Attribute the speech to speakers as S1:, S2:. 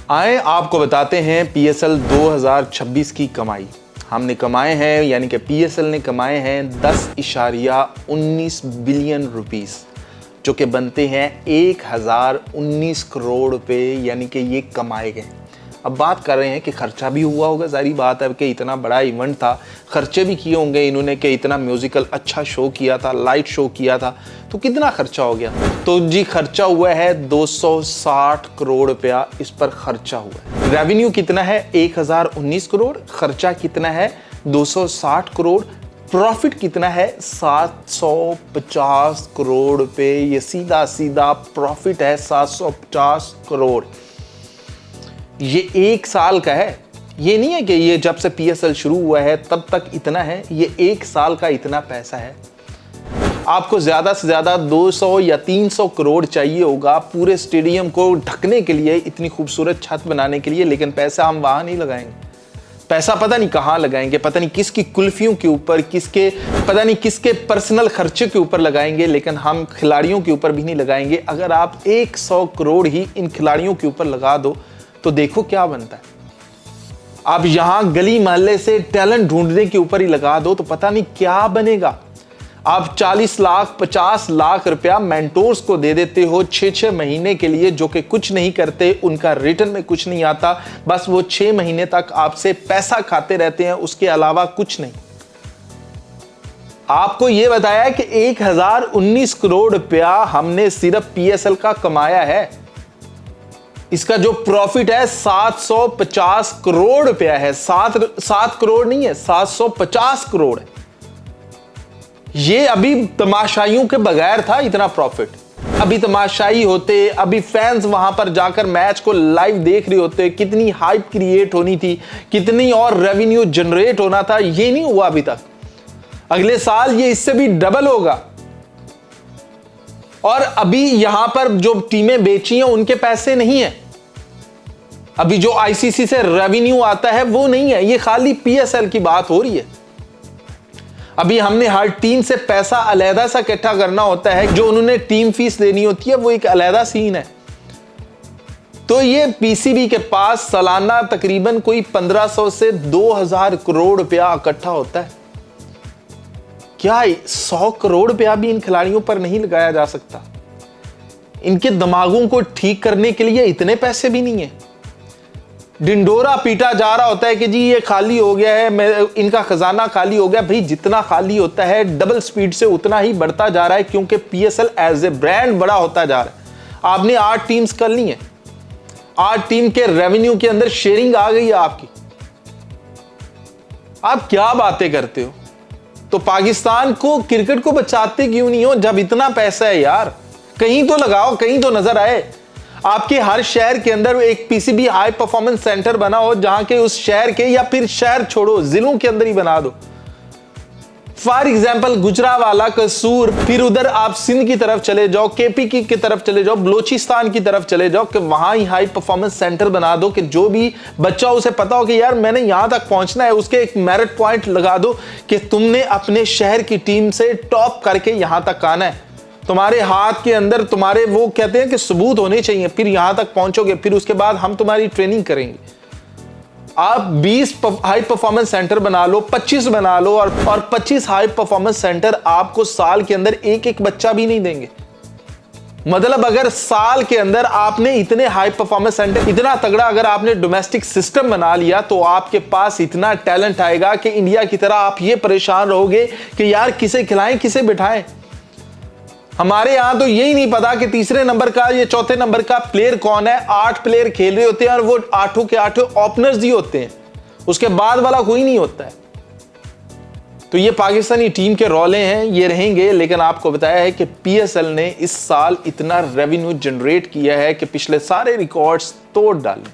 S1: आए आपको बताते हैं पीएसएल 2026 की कमाई। हमने कमाए हैं, यानी कि पीएसएल ने कमाए हैं 10.19 बिलियन रुपीस, जो कि बनते हैं 1019 करोड़ रुपए, यानी कि ये कमाए गए। अब बात कर रहे हैं कि खर्चा भी हुआ होगा, जारी बात है कि इतना बड़ा इवेंट था, खर्चे भी किए होंगे इन्होंने, कि इतना म्यूजिकल अच्छा शो किया था, लाइट शो किया था, तो कितना खर्चा हो गया? तो जी खर्चा हुआ है 260 करोड़ रुपया, इस पर खर्चा हुआ है। रेवेन्यू कितना है? 1019 करोड़, खर्चा कितना है? 260 करोड़, प्रॉफिट कितना है? 750 करोड़ रुपए। ये सीधा सीधा प्रॉफिट है 750 करोड़। ये एक साल का है, ये नहीं है कि ये जब से पीएसएल शुरू हुआ है तब तक इतना है, ये एक साल का इतना पैसा है। आपको ज्यादा से ज्यादा 200 या 300 करोड़ चाहिए होगा पूरे स्टेडियम को ढकने के लिए, इतनी खूबसूरत छत बनाने के लिए, लेकिन पैसा हम वहां नहीं लगाएंगे। पैसा पता नहीं कहां लगाएंगे, पता नहीं किसकी कुल्फियों के ऊपर, पता नहीं किसके पर्सनल खर्चे के ऊपर लगाएंगे, लेकिन हम खिलाड़ियों के ऊपर भी नहीं लगाएंगे। अगर आप 100 करोड़ ही इन खिलाड़ियों के ऊपर लगा दो तो देखो क्या बनता है। आप यहां गली मोहल्ले से टैलेंट ढूंढने के ऊपर ही लगा दो तो पता नहीं क्या बनेगा। आप 40 लाख 50 लाख रुपया मेंटोर्स को दे देते हो 6 महीने के लिए, जो कि कुछ नहीं करते, उनका रिटर्न में कुछ नहीं आता, बस वो 6 महीने तक आपसे पैसा खाते रहते हैं, उसके अलावा कुछ नहीं। आपको यह बताया कि 1019 करोड़ रुपया हमने सिर्फ पीएसएल का कमाया है। इसका जो प्रॉफिट है 750 करोड़ रुपया है। 7 करोड़ नहीं है, 750 करोड़ है। ये अभी तमाशाइयों के बगैर था इतना प्रॉफिट। अभी तमाशाई होते, अभी फैंस वहां पर जाकर मैच को लाइव देख रहे होते, कितनी हाइप क्रिएट होनी थी, कितनी और रेवेन्यू जनरेट होना था, ये नहीं हुआ अभी तक। अगले साल ये इससे भी डबल होगा। और अभी यहां पर जो टीमें बेची हैं उनके पैसे नहीं है। अभी जो आईसीसी से रेवेन्यू आता है वो नहीं है, ये खाली पीएसएल की बात हो रही है। अभी हमने हर टीम से पैसा अलहदा सा इकट्ठा करना होता है, जो उन्होंने टीम फीस देनी होती है वो एक अलहदा सीन है। तो ये पीसीबी के पास सालाना तकरीबन कोई 1500 से 2000 करोड़ रुपया इकट्ठा होता है। क्या 100 करोड़ रुपया भी इन खिलाड़ियों पर नहीं लगाया जा सकता? इनके दिमागों को ठीक करने के लिए इतने पैसे भी नहीं है। डिंडोरा पीटा जा रहा होता है कि जी ये खाली हो गया है, इनका खजाना खाली हो गया। भाई जितना खाली होता है डबल स्पीड से उतना ही बढ़ता जा रहा है, क्योंकि पीएसएल एज ए ब्रांड बड़ा होता जा रहा है। आपने 8 टीम्स कर ली हैं, 8 टीम के रेवेन्यू के अंदर शेयरिंग आ गई है आपकी। आप क्या बातें करते हो? तो पाकिस्तान को, क्रिकेट को बचाते क्यों नहीं हो जब इतना पैसा है यार? कहीं तो लगाओ, कहीं तो नजर आए। आपके हर शहर के अंदर एक पीसीबी हाई परफॉर्मेंस सेंटर बना हो, जहां के उस शहर के, या फिर शहर छोड़ो जिलों के अंदर ही बना दो। फॉर एग्जाम्पल गुजरावाला, कसूर, फिर उधर आप सिंध की तरफ चले जाओ, केपी की तरफ चले जाओ, बलोचिस्तान की तरफ चले जाओ, कि वहां ही हाई परफॉर्मेंस सेंटर बना दो, कि जो भी बच्चा उसे पता हो कि यार मैंने यहां तक पहुंचना है, उसके एक मेरिट पॉइंट लगा दो कि तुमने अपने शहर की टीम से टॉप करके यहां तक आना है। तुम्हारे हाथ के अंदर तुम्हारे, वो कहते हैं कि सबूत होने चाहिए, फिर यहां तक पहुंचोगे, फिर उसके बाद हम तुम्हारी ट्रेनिंग करेंगे। आप 20 हाई परफॉर्मेंस सेंटर बना लो, 25 बना लो, और 25 हाई परफॉर्मेंस सेंटर आपको साल के अंदर एक बच्चा भी नहीं देंगे। मतलब अगर साल के अंदर आपने इतने हाई परफॉर्मेंस सेंटर, इतना तगड़ा अगर आपने डोमेस्टिक सिस्टम बना लिया, तो आपके पास इतना टैलेंट आएगा कि इंडिया की तरह आप ये परेशान रहोगे कि यार किसे खिलाएं, किसे बिठाएं। हमारे यहां तो यही नहीं पता कि तीसरे नंबर का या चौथे नंबर का प्लेयर कौन है। 8 प्लेयर खेल रहे होते हैं और वो 8 के 8 ओपनर्स ही होते हैं, उसके बाद वाला कोई नहीं होता है। तो ये पाकिस्तानी टीम के रौले हैं, ये रहेंगे। लेकिन आपको बताया है कि पीएसएल ने इस साल इतना रेवेन्यू जनरेट किया है कि पिछले सारे रिकॉर्ड्स तोड़ डाले।